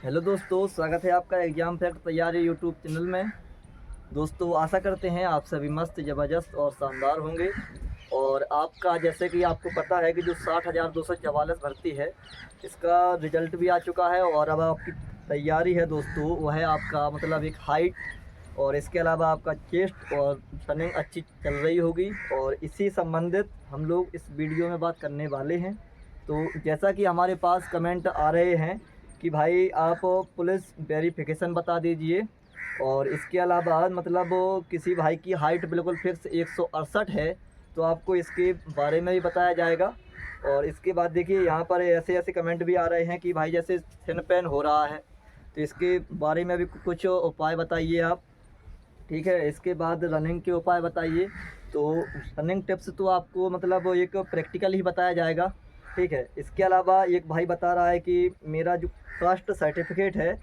Hello दोस्तों, स्वागत है आपका एग्ज़ाम फैक्ट तैयारी यूट्यूब चैनल में। दोस्तों, आशा करते हैं आप सभी मस्त, ज़बरदस्त और शानदार होंगे। और आपका जैसे कि आपको पता है कि जो 60,244 भर्ती है, इसका रिज़ल्ट भी आ चुका है। और अब आपकी तैयारी है दोस्तों, वह है आपका मतलब एक हाइट, और इसके अलावा आपका चेस्ट और रनिंग अच्छी चल रही होगी। और इसी संबंधित हम लोग इस वीडियो में बात करने वाले हैं। तो जैसा कि हमारे पास कमेंट आ रहे हैं कि भाई आप पुलिस वेरिफिकेशन बता दीजिए, और इसके अलावा मतलब किसी भाई की हाइट बिल्कुल फिक्स 168 है, तो आपको इसके बारे में भी बताया जाएगा। और इसके बाद देखिए, यहाँ पर ऐसे ऐसे कमेंट भी आ रहे हैं कि भाई जैसे थिन पेन हो रहा है, तो इसके बारे में भी कुछ उपाय बताइए आप। ठीक है, इसके बाद रनिंग के उपाय बताइए। तो रनिंग टिप्स तो आपको मतलब एक प्रैक्टिकल ही बताया जाएगा। ठीक है, इसके अलावा एक भाई बता रहा है कि मेरा जो कास्ट सर्टिफिकेट है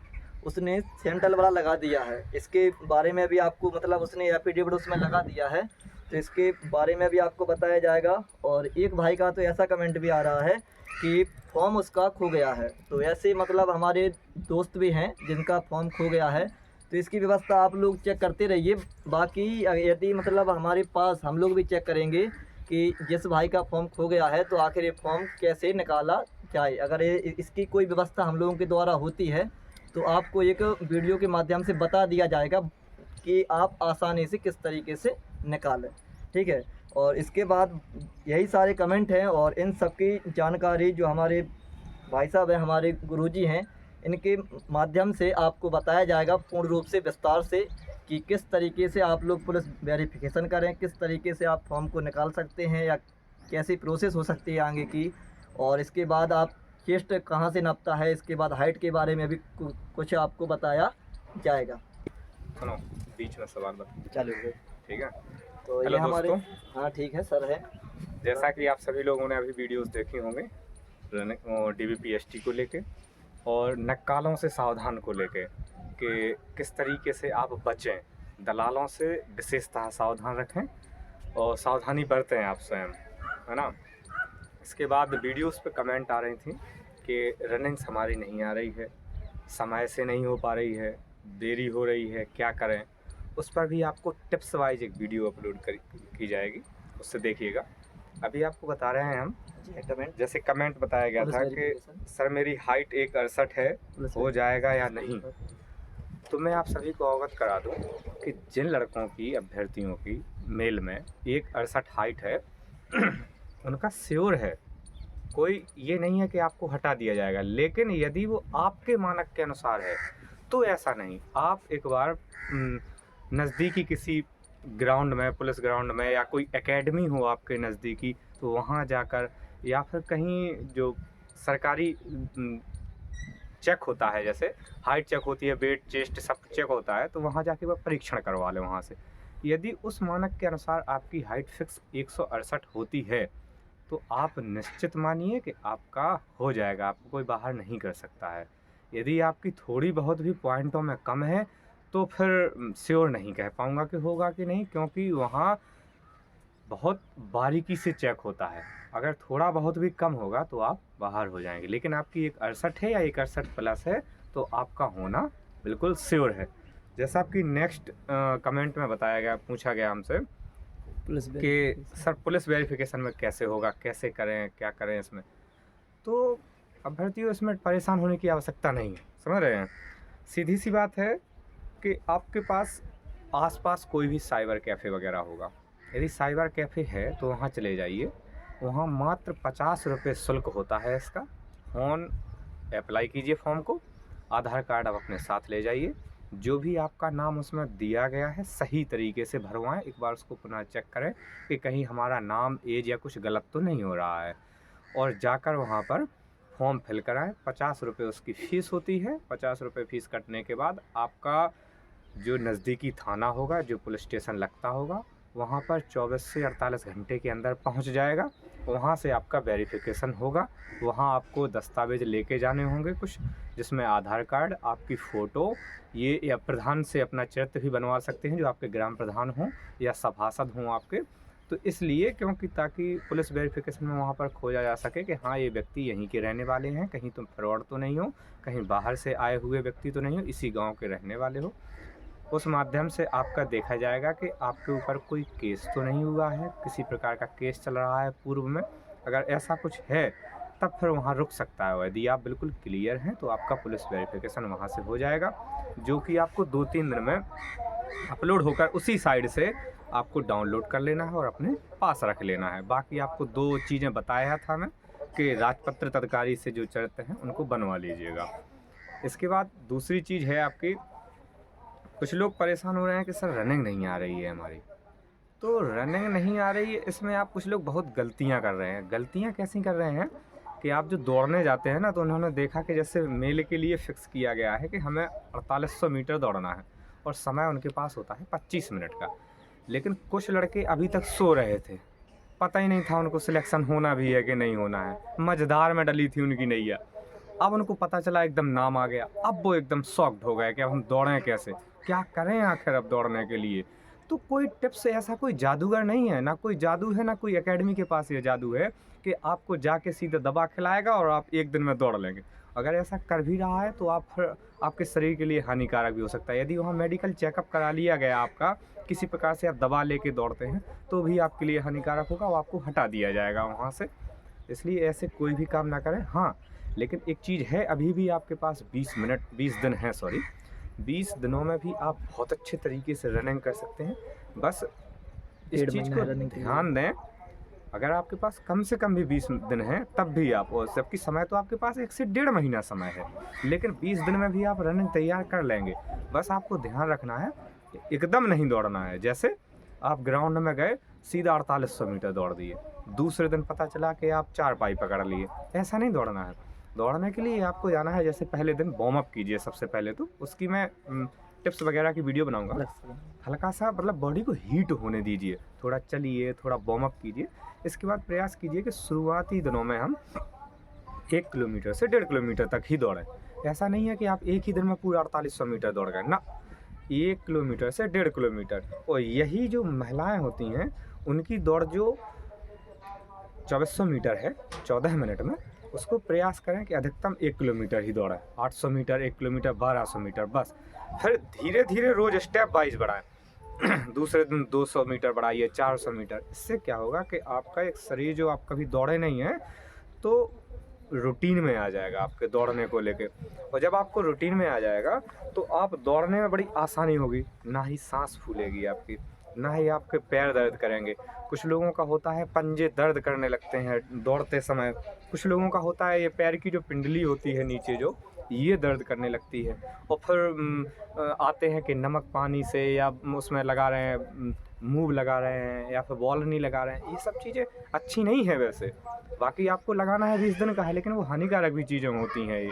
उसने सेंट्रल वाला लगा दिया है, इसके बारे में भी आपको मतलब उसने एफिडेविट उसमें लगा दिया है, तो इसके बारे में भी आपको बताया जाएगा। और एक भाई का तो ऐसा कमेंट भी आ रहा है कि फॉर्म उसका खो गया है। तो ऐसे मतलब हमारे दोस्त भी हैं जिनका फॉर्म खो गया है, तो इसकी व्यवस्था आप लोग चेक करते रहिए। बाकी यदि मतलब हमारे पास हम लोग भी चेक करेंगे कि जिस भाई का फॉर्म खो गया है, तो आखिर ये फॉर्म कैसे निकाला जाए। अगर ये इसकी कोई व्यवस्था हम लोगों के द्वारा होती है, तो आपको एक वीडियो के माध्यम से बता दिया जाएगा कि आप आसानी से किस तरीके से निकालें। ठीक है, और इसके बाद यही सारे कमेंट हैं, और इन सब की जानकारी जो हमारे भाई साहब हैं, हमारे गुरुजी हैं, इनके माध्यम से आपको बताया जाएगा पूर्ण रूप से, विस्तार से, कि किस तरीके से आप लोग पुलिस वेरिफिकेशन करें, किस तरीके से आप फॉर्म को निकाल सकते हैं, या कैसी प्रोसेस हो सकती है आगे की। और इसके बाद आप चेस्ट कहाँ से नापता है, इसके बाद हाइट के बारे में भी कुछ आपको बताया जाएगा। सुनो, बीच में सवाल बता। चलिए, ठीक है। तो ये हेलो हमारे, दोस्तों, हाँ ठीक है सर है। जैसा कि आप सभी लोगों ने अभी वीडियोस देखी होंगे डीबीपीएसटी को लेके और नक्कालों से सावधान को लेके कि किस तरीके से आप बचें, दलालों से विशेषतः सावधान रखें और सावधानी बरतें आप स्वयं, है ना। इसके बाद वीडियोस पे कमेंट आ रही थी कि रनिंग्स हमारी नहीं आ रही है, समय से नहीं हो पा रही है, देरी हो रही है, क्या करें। उस पर भी आपको टिप्स वाइज एक वीडियो अपलोड की जाएगी, उससे देखिएगा। अभी आपको बता रहे हैं हम, जी कमेंट, जैसे कमेंट बताया गया पुलिस था कि वेरिफिकेशन, सर मेरी हाइट 168 है, पुलिस हो जाएगा या वेरिफिकेशन नहीं। पर। तो मैं आप सभी को अवगत करा दूं कि जिन लड़कों की, अभ्यर्थियों की मेल में 168 हाइट है उनका श्योर है, कोई ये नहीं है कि आपको हटा दिया जाएगा। लेकिन यदि वो आपके मानक के अनुसार है तो ऐसा नहीं, आप एक बार नज़दीकी किसी ग्राउंड में, पुलिस ग्राउंड में, या कोई एकेडमी हो आपके नज़दीकी, तो वहाँ जाकर, या फिर कहीं जो सरकारी चेक होता है, जैसे हाइट चेक होती है, वेट, चेस्ट सब चेक होता है, तो वहाँ जाके वह परीक्षण करवा लें वहाँ से। यदि उस मानक के अनुसार आपकी हाइट फिक्स 168 होती है, तो आप निश्चित मानिए कि आपका हो जाएगा, आपको कोई बाहर नहीं कर सकता है। यदि आपकी थोड़ी बहुत भी पॉइंटों में कम है, तो फिर श्योर नहीं कह पाऊँगा कि होगा कि नहीं, क्योंकि वहाँ बहुत बारीकी से चेक होता है। अगर थोड़ा बहुत भी कम होगा तो आप बाहर हो जाएंगे, लेकिन आपकी 168 है या 168 प्लस है, तो आपका होना बिल्कुल श्योर है। जैसा आपकी नेक्स्ट कमेंट में बताया गया, पूछा गया हमसे पुलिस कि वेरिफिकेशन, सर पुलिस वेरिफिकेशन में कैसे होगा, कैसे करें, क्या करें इसमें। तो अभ्यर्थियों, इसमें परेशान होने की आवश्यकता नहीं है, समझ रहे हैं। सीधी सी बात है कि आपके पास आसपास कोई भी साइबर कैफ़े वगैरह होगा। यदि साइबर कैफ़े है तो वहाँ चले जाइए, वहाँ मात्र 50 रुपये शुल्क होता है इसका। फ़ोन अप्लाई कीजिए फॉर्म को, आधार कार्ड आप अपने साथ ले जाइए, जो भी आपका नाम उसमें दिया गया है सही तरीके से भरवाएं। एक बार उसको पुनः चेक करें कि कहीं हमारा नाम, एज या कुछ गलत तो नहीं हो रहा है, और जाकर वहाँ पर फॉर्म फिल कराएं। 50 रुपये उसकी फ़ीस होती है। 50 रुपये फ़ीस कटने के बाद आपका जो नज़दीकी थाना होगा, जो पुलिस स्टेशन लगता होगा, वहाँ पर 24 से 48 घंटे के अंदर पहुँच जाएगा। वहाँ से आपका वेरिफिकेशन होगा। वहाँ आपको दस्तावेज़ लेके जाने होंगे कुछ, जिसमें आधार कार्ड, आपकी फ़ोटो, ये, या प्रधान से अपना चरित्र भी बनवा सकते हैं, जो आपके ग्राम प्रधान हों या सभासद हों आपके, तो इसलिए क्योंकि ताकि पुलिस वेरिफिकेशन में वहाँ पर खोजा जा सके कि हाँ ये व्यक्ति यहीं के रहने वाले हैं, कहीं तुम फ्रॉड तो नहीं हो, कहीं बाहर से आए हुए व्यक्ति तो नहीं हो, इसी गांव के रहने वाले हो। उस माध्यम से आपका देखा जाएगा कि आपके ऊपर कोई केस तो नहीं हुआ है, किसी प्रकार का केस चल रहा है पूर्व में। अगर ऐसा कुछ है तब फिर वहाँ रुक सकता है। यदि आप बिल्कुल क्लियर हैं तो आपका पुलिस वेरिफिकेशन वहाँ से हो जाएगा, जो कि आपको 2-3 दिन में अपलोड होकर उसी साइड से आपको डाउनलोड कर लेना है और अपने पास रख लेना है। बाकी आपको 2 चीज़ें बताया था मैं कि राजपत्र अधिकारी से जो चढ़ते हैं उनको बनवा लीजिएगा। इसके बाद दूसरी चीज़ है आपकी, कुछ लोग परेशान हो रहे हैं कि सर रनिंग नहीं आ रही है हमारी। तो रनिंग नहीं आ रही है, इसमें आप कुछ लोग बहुत गलतियां कर रहे हैं। गलतियां कैसी कर रहे हैं कि आप जो दौड़ने जाते हैं ना, तो उन्होंने देखा कि जैसे मेले के लिए फ़िक्स किया गया है कि हमें 4800 मीटर दौड़ना है और समय उनके पास होता है 25 मिनट का। लेकिन कुछ लड़के अभी तक सो रहे थे, पता ही नहीं था उनको सिलेक्शन होना भी है कि नहीं होना है, मझधार में डली थी उनकी नैया। अब उनको पता चला, एकदम नाम आ गया, अब वो एकदम शॉक्ड हो गए कि अब हम दौड़ें कैसे, क्या करें आखिर अब दौड़ने के लिए। तो कोई टिप्स, ऐसा कोई जादूगर नहीं है, ना कोई जादू है, ना कोई एकेडमी के पास ये जादू है कि आपको जाके सीधे दवा खिलाएगा और आप एक दिन में दौड़ लेंगे। अगर ऐसा कर भी रहा है तो आप फिर आपके शरीर के लिए हानिकारक भी हो सकता है। यदि वहाँ मेडिकल चेकअप करा लिया गया आपका, किसी प्रकार से आप दवा लेके दौड़ते हैं, तो भी आपके लिए हानिकारक होगा, वो आपको हटा दिया जाएगा वहाँ से। इसलिए ऐसे कोई भी काम ना करें। हाँ, लेकिन एक चीज़ है, अभी भी आपके पास 20 दिन हैं, 20 दिनों में भी आप बहुत अच्छे तरीके से रनिंग कर सकते हैं। बस इस 1.5 चीज़ महीना को रनिंग के लिए। ध्यान दें, अगर आपके पास कम से कम भी 20 दिन हैं तब भी आप, और जबकि समय तो आपके पास 1 से 1.5 महीना समय है, लेकिन 20 दिन में भी आप रनिंग तैयार कर लेंगे। बस आपको ध्यान रखना है, एकदम नहीं दौड़ना है। जैसे आप ग्राउंड में गए, सीधा 4800 मीटर दौड़ दिए, दूसरे दिन पता चला कि आप 4 पाई पकड़ लिए, ऐसा नहीं दौड़ना है। दौड़ने के लिए आपको जाना है, जैसे पहले दिन वार्म अप कीजिए सबसे पहले, तो उसकी मैं टिप्स वगैरह की वीडियो बनाऊंगा। हल्का सा मतलब बॉडी को हीट होने दीजिए, थोड़ा चलिए, थोड़ा वार्म अप कीजिए। इसके बाद प्रयास कीजिए कि शुरुआती दिनों में हम 1 किलोमीटर से 1.5 किलोमीटर तक ही दौड़ें। ऐसा नहीं है कि आप एक ही दिन में पूरा 4800 मीटर दौड़ गए ना, 1 किलोमीटर से 1.5 किलोमीटर। और यही जो महिलाएं होती हैं, उनकी दौड़ जो 2400 मीटर है 14 मिनट में, उसको प्रयास करें कि अधिकतम 1 किलोमीटर ही दौड़ें। 800 मीटर, 1 किलोमीटर, 1200 मीटर बस। फिर धीरे धीरे रोज़ स्टेप वाइज बढ़ाएं। दूसरे दिन 200 मीटर बढ़ाइए, 400 मीटर। इससे क्या होगा कि आपका एक शरीर, जो आप कभी दौड़े नहीं हैं, तो रूटीन में आ जाएगा आपके दौड़ने को लेके। और जब आपको रूटीन में आ जाएगा तो आप दौड़ने में बड़ी आसानी होगी, ना ही सांस फूलेगी आपकी, ना ही आपके पैर दर्द करेंगे। कुछ लोगों का होता है पंजे दर्द करने लगते हैं दौड़ते समय, कुछ लोगों का होता है ये पैर की जो पिंडली होती है नीचे जो, ये दर्द करने लगती है। और फिर आते हैं कि नमक पानी से, या उसमें लगा रहे हैं, मूव लगा रहे हैं, या फिर बॉल नहीं लगा रहे हैं। ये सब चीज़ें अच्छी नहीं है वैसे। बाकी आपको लगाना है 20 दिन का है, लेकिन वो हानिकारक भी चीज़ें होती हैं। ये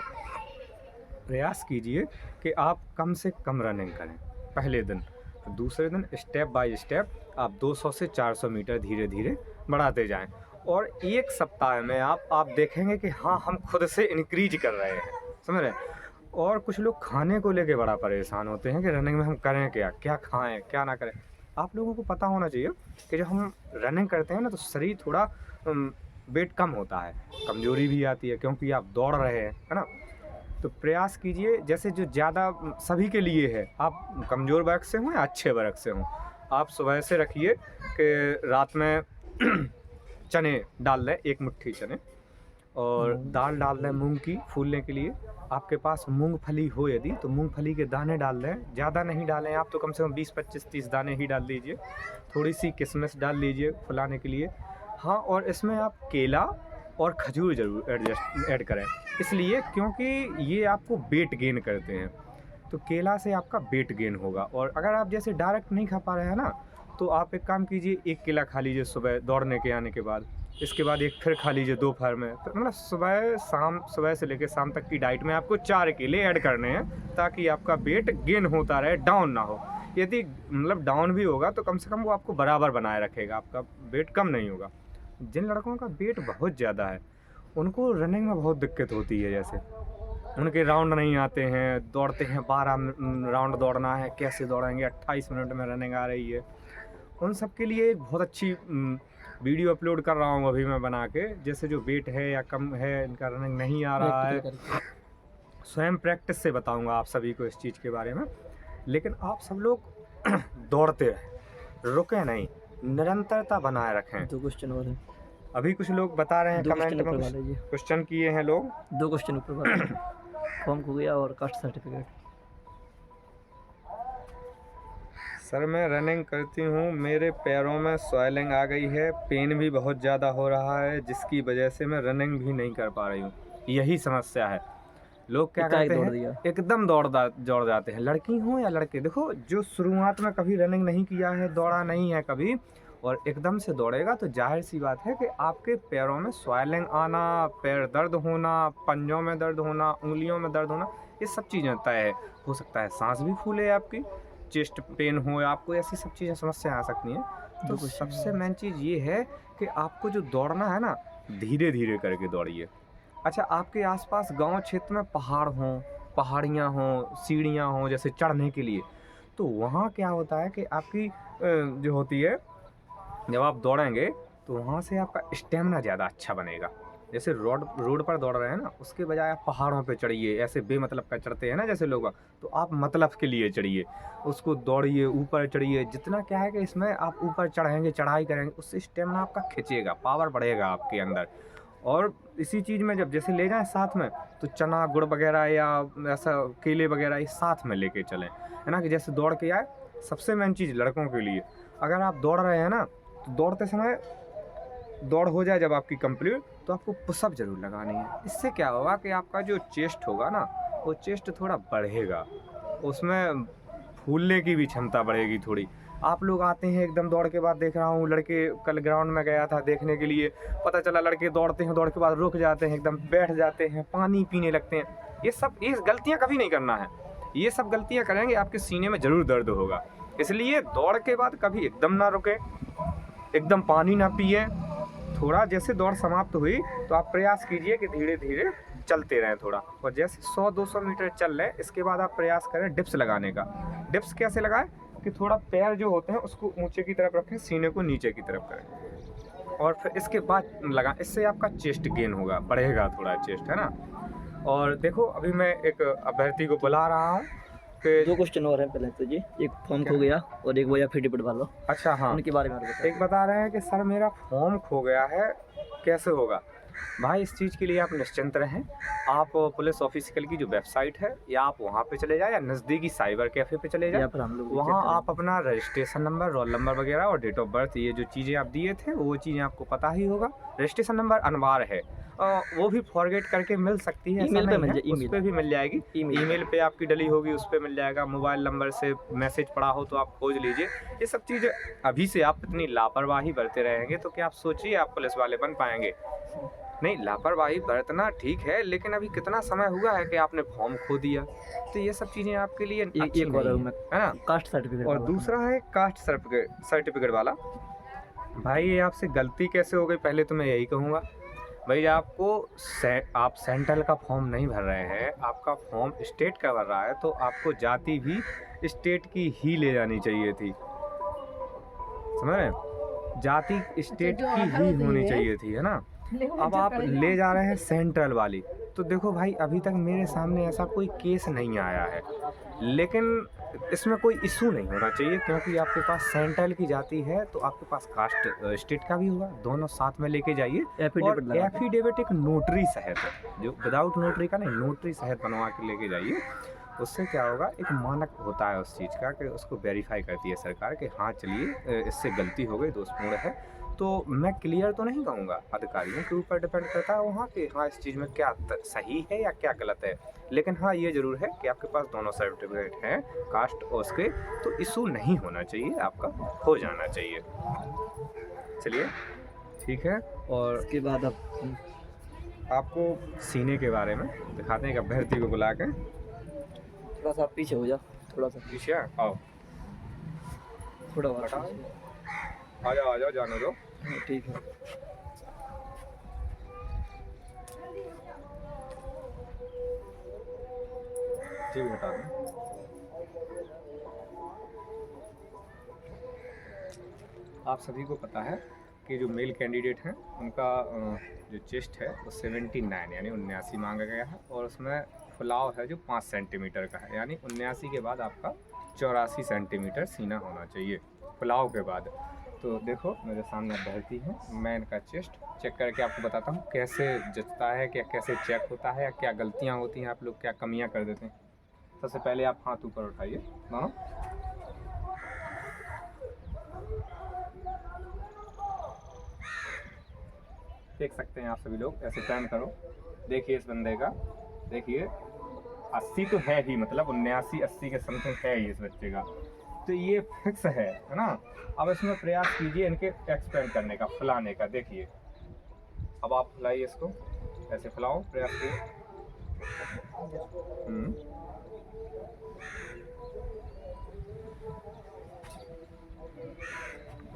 प्रयास कीजिए कि आप कम से कम रनिंग करें पहले दिन। दूसरे दिन स्टेप बाय स्टेप आप 200 से 400 मीटर धीरे धीरे बढ़ाते जाएं। और 1 सप्ताह में आप देखेंगे कि हाँ, हम खुद से इंक्रीज कर रहे हैं, समझ रहे हैं। और कुछ लोग खाने को लेके बड़ा परेशान होते हैं कि रनिंग में हम करें क्या, क्या खाएं क्या ना करें। आप लोगों को पता होना चाहिए कि जब हम रनिंग करते हैं ना, तो शरीर थोड़ा वेट कम होता है, कमज़ोरी भी आती है, क्योंकि आप दौड़ रहे हैं, है ना। तो प्रयास कीजिए, जैसे जो ज़्यादा सभी के लिए है, आप कमज़ोर वर्ग से हों या अच्छे वर्ग से हों, आप सुबह से रखिए कि रात में चने डाल लें, 1 मुट्ठी चने, और दाल डाल दें मूंग की फूलने के लिए। आपके पास मूंगफली हो यदि, तो मूंगफली के दाने डाल दें, ज़्यादा नहीं डालें आप, तो कम से कम 20, 25, 30 दाने ही डाल दीजिए। थोड़ी सी किशमिश डाल लीजिए फुलाने के लिए। हाँ, और इसमें आप केला और खजूर ज़रूर ऐड करें, इसलिए क्योंकि ये आपको वेट गेन करते हैं। तो केला से आपका वेट गेन होगा। और अगर आप जैसे डायरेक्ट नहीं खा पा रहे हैं ना, तो आप एक काम कीजिए, 1 केला खा लीजिए सुबह दौड़ने के आने के बाद, इसके बाद 1 फिर खा लीजिए दोपहर में। तो मतलब सुबह से लेकर शाम तक की डाइट में आपको 4 केले ऐड करने हैं, ताकि आपका वेट गेन होता रहे, डाउन ना हो। यदि मतलब डाउन भी होगा तो कम से कम वो आपको बराबर बनाए रखेगा, आपका वेट कम नहीं होगा। जिन लड़कों का वेट बहुत ज़्यादा है, उनको रनिंग में बहुत दिक्कत होती है, जैसे उनके राउंड नहीं आते हैं, दौड़ते हैं 12 राउंड दौड़ना है, कैसे दौड़ेंगे, 28 मिनट में रनिंग आ रही है। उन सब के लिए एक बहुत अच्छी वीडियो अपलोड कर रहा हूँ अभी मैं बना के, जैसे जो वेट है या कम है, इनका रनिंग नहीं आ रहा है, स्वयं प्रैक्टिस से बताऊंगा आप सभी को इस चीज़ के बारे में। लेकिन आप सब लोग दौड़ते रहें, रुकें नहीं, निरंतरता बनाए रखें। 2 क्वेश्चन और हैं। अभी कुछ लोग बता रहे हैं 2 कमेंट क्वेश्चन में, ऊपर कुछ वाले ये। क्वेश्चन किए हैं लोग। 2 क्वेश्चन ऊपर वाले। फॉर्म खो गया और कास्ट सर्टिफिकेट। सर मैं रनिंग करती हूँ, मेरे पैरों में स्वेलिंग आ गई है, पेन भी बहुत ज़्यादा हो रहा है, जिसकी वजह से मैं रनिंग भी नहीं कर पा रही हूँ। यही समस्या है। लोग क्या एकाएक करते दौड़ हैं, दिया। एकदम दौड़ जाते हैं, लड़की हो या लड़के। देखो जो शुरुआत में कभी रनिंग नहीं किया है, दौड़ा नहीं है कभी, और एकदम से दौड़ेगा तो जाहिर सी बात है कि आपके पैरों में स्वेलिंग आना, पैर दर्द होना, पंजों में दर्द होना, उंगलियों में दर्द होना, ये सब चीज़ें तय है। हो सकता है सांस भी फूले आपकी, चेस्ट पेन हो आपको, ऐसी सब चीज़ें समस्या आ सकती हैं। तो सबसे मेन चीज़ ये है कि आपको जो दौड़ना है ना, धीरे धीरे करके दौड़िए। अच्छा, आपके आसपास गांव क्षेत्र में पहाड़ हों, पहाड़ियाँ हों, सीढ़ियाँ हों जैसे चढ़ने के लिए, तो वहाँ क्या होता है कि आपकी जो होती है, जब आप दौड़ेंगे तो वहाँ से आपका स्टेमिना ज़्यादा अच्छा बनेगा। जैसे रोड पर दौड़ रहे हैं ना, उसके बजाय आप पहाड़ों पे चढ़िए, ऐसे बेमतलब का चढ़ते हैं ना जैसे लोग, तो आप मतलब के लिए चढ़िए, उसको दौड़िए, ऊपर चढ़िए। जितना क्या है कि इसमें आप ऊपर चढ़ेंगे, चढ़ाई करेंगे, उससे स्टेमिना आपका खिंचेगा, पावर बढ़ेगा आपके अंदर। और इसी चीज़ में जब जैसे ले जाएं साथ में, तो चना गुड़ वगैरह या ऐसा केले वगैरह ये साथ में लेके चलें, है ना, कि जैसे दौड़ के आए। सबसे मेन चीज़ लड़कों के लिए, अगर आप दौड़ रहे हैं ना, तो दौड़ते समय दौड़ हो जाए जब आपकी कंप्लीट, तो आपको पुशअप जरूर लगानी है। इससे क्या होगा कि आपका जो चेस्ट होगा ना, वो चेस्ट थोड़ा बढ़ेगा, उसमें फूलने की भी क्षमता बढ़ेगी थोड़ी। आप लोग आते हैं एकदम दौड़ के बाद, देख रहा हूँ लड़के, कल ग्राउंड में गया था देखने के लिए, पता चला लड़के दौड़ते हैं, दौड़ के बाद रुक जाते हैं, एकदम बैठ जाते हैं, पानी पीने लगते हैं। ये गलतियाँ कभी नहीं करना है। ये सब गलतियाँ करेंगे आपके सीने में ज़रूर दर्द होगा। इसलिए दौड़ के बाद कभी एकदम ना रुके, एकदम पानी ना पिए। थोड़ा जैसे दौड़ समाप्त हुई तो आप प्रयास कीजिए कि धीरे धीरे चलते रहें थोड़ा, और जैसे 100-200 मीटर चल लें, इसके बाद आप प्रयास करें डिप्स लगाने का। डिप्स कैसे लगाएं कि थोड़ा पैर जो होते हैं उसको ऊंचे की तरफ रखें, सीने को नीचे की तरफ करें, और फिर इसके बाद लगाएं। इससे आपका चेस्ट गेन होगा, बढ़ेगा थोड़ा चेस्ट, है ना। और देखो अभी मैं एक अभ्यर्थी को बुला रहा हूँ कि 2 क्वेश्चन और हैं पहले तो जी। एक फॉर्म खो गया और एक वो एफिडेविट वाला। अच्छा हाँ, उनके बारे में बताओ। एक बता रहे हैं कि सर मेरा फॉर्म खो गया है, कैसे होगा। भाई इस चीज़ के लिए आप निश्चिंत रहें। आप पुलिस ऑफिशियल की जो वेबसाइट है, या आप वहाँ पे चले जाएं, या नज़दीकी साइबर कैफ़े पे चले जाएं, या फिर हम लोग वहाँ आप अपना रजिस्ट्रेशन नंबर, रोल नंबर वगैरह और डेट ऑफ बर्थ, ये जो चीज़ें आप दिए थे वो चीज़ें आपको पता ही होगा। रजिस्ट्रेशन नंबर अनिवार्य है, वो भी फॉरगेट करके मिल सकती है, ऐसा ईमेल पे नहीं मिल है, जाए, उस पे भी मिल जाएगी। ईमेल पे आपकी डली होगी, उस पे मिल जाएगा। मोबाइल नंबर से मैसेज पड़ा हो तो आप खोज लीजिए। ये सब चीज़ अभी से आप इतनी लापरवाही बरते रहेंगे तो क्या आप सोचिए आप पुलिस वाले बन पाएंगे? नहीं, लापरवाही बरतना ठीक है, लेकिन अभी कितना समय हुआ है कि आपने फॉर्म खो दिया, तो ये सब चीज़ें आपके लिए अच्छी एक और नहीं है, है ना। कास्ट सर्टिफिकेट और वाला। दूसरा है कास्ट सर्टिफिकेट वाला। भाई ये आपसे गलती कैसे हो गई, पहले तो मैं यही कहूँगा। भाई आपको आप सेंट्रल का फॉर्म नहीं भर रहे हैं, आपका फॉर्म स्टेट का भर रहा है, तो आपको जाति भी स्टेट की ही ले जानी चाहिए थी, समझ रहे हैं? जाति स्टेट की ही होनी चाहिए थी, है ना। अब आप ले जा रहे हैं सेंट्रल वाली, तो देखो भाई अभी तक मेरे सामने ऐसा कोई केस नहीं आया है, लेकिन इसमें कोई इशू नहीं होना चाहिए, क्योंकि आपके पास सेंट्रल की जाति है तो आपके पास कास्ट स्टेट का भी होगा, दोनों साथ में लेके जाइए। और एफिडेविट एक नोटरी सहित, जो विदाउट नोटरी का नहीं, नोटरी सहित बनवा के लेके जाइए। उससे क्या होगा, एक मानक होता है उस चीज़ का कि उसको वेरीफाई करती है सरकार कि हाँ चलिए इससे गलती हो गई, दोषपूर्ण है। तो मैं क्लियर तो नहीं कहूँगा, अधिकारियों के ऊपर डिपेंड करता है वहाँ कि हाँ इस चीज़ में क्या सही है या क्या गलत है। लेकिन हाँ ये ज़रूर है कि आपके पास दोनों सर्टिफिकेट हैं, कास्ट और उसके, तो इशू नहीं होना चाहिए, आपका हो जाना चाहिए। चलिए ठीक है। और उसके बाद अब आपको सीने के बारे में दिखाते हैं, एक अभ्यर्थी को बुला के। थोड़ा सा पीछे हो जा, थोड़ा सा पीछे आओ, थोड़ा और हटाओ। पीछे। आ जाओ जाने दो। हाँ, ठीक है। ठीक हटा दें। आप सभी को पता है कि जो मेल कैंडिडेट हैं उनका जो चेस्ट है वो 79 यानी 79 मांगा गया है, और उसमें फुलाव है जो 5 सेंटीमीटर का है, यानी 79 के बाद आपका 84 सेंटीमीटर सीना होना चाहिए फुलाव के बाद। तो देखो मेरे सामने अभ्यर्थी हैं, मैं इनका चेस्ट चेक करके आपको बताता हूँ कैसे जचता है, क्या कैसे चेक होता है, या क्या गलतियाँ होती हैं, आप लोग क्या कमियाँ कर देते हैं। सबसे पहले आप हाथ ऊपर उठाइए दोनों, देख सकते हैं आप सभी लोग, ऐसे टर्न करो। देखिए इस बंदे का, देखिए 80 तो है ही, मतलब 79-80 के समथिंग है ही इस बच्चे का, तो ये फिक्स है ना। अब इसमें प्रयास कीजिए इनके एक्सपेंड करने का, फुलाने का। देखिए अब आप फुलाइए इसको, ऐसे फुलाओ, प्रयास कीजिए।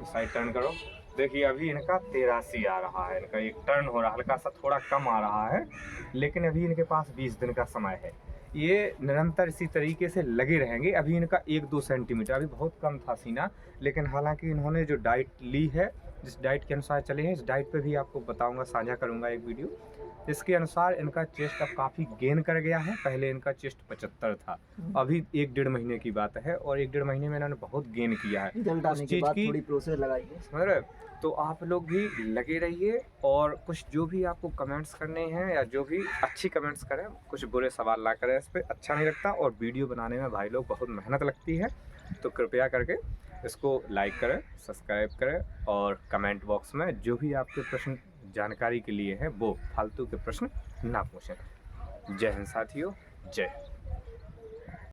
साइड टर्न करो। देखिए अभी इनका 83 आ रहा है, इनका एक टर्न हो रहा है, हल्का सा थोड़ा कम आ रहा है, लेकिन अभी इनके पास 20 दिन का समय है। ये निरंतर इसी तरीके से लगे रहेंगे। अभी इनका 1-2 सेंटीमीटर, अभी बहुत कम था सीना, लेकिन हालांकि इन्होंने जो डाइट ली है, जिस डाइट के अनुसार चले हैं, इस डाइट पे भी आपको बताऊंगा, साझा करूंगा एक वीडियो। इसके अनुसार इनका चेस्ट अब काफ़ी गेन कर गया है। पहले इनका चेस्ट 75 था, अभी 1-1.5 महीने की बात है, और 1-1.5 महीने में इन्होंने बहुत गेन किया है। रिजल्ट आने के बाद थोड़ी प्रोसेस लगाइए, समझ रहे? तो आप लोग भी लगे रहिए, और कुछ जो भी आपको कमेंट्स करने हैं, या जो भी अच्छी कमेंट्स करें, कुछ बुरे सवाल ना करें, इस पर अच्छा नहीं लगता। और वीडियो बनाने में भाई लोग बहुत मेहनत लगती है, तो कृपया करके इसको लाइक करें, सब्सक्राइब करें, और कमेंट बॉक्स में जो भी आपके प्रश्न जानकारी के लिए है वो फालतू के प्रश्न ना पूछें। जय हिंद साथियों, जय हिंद।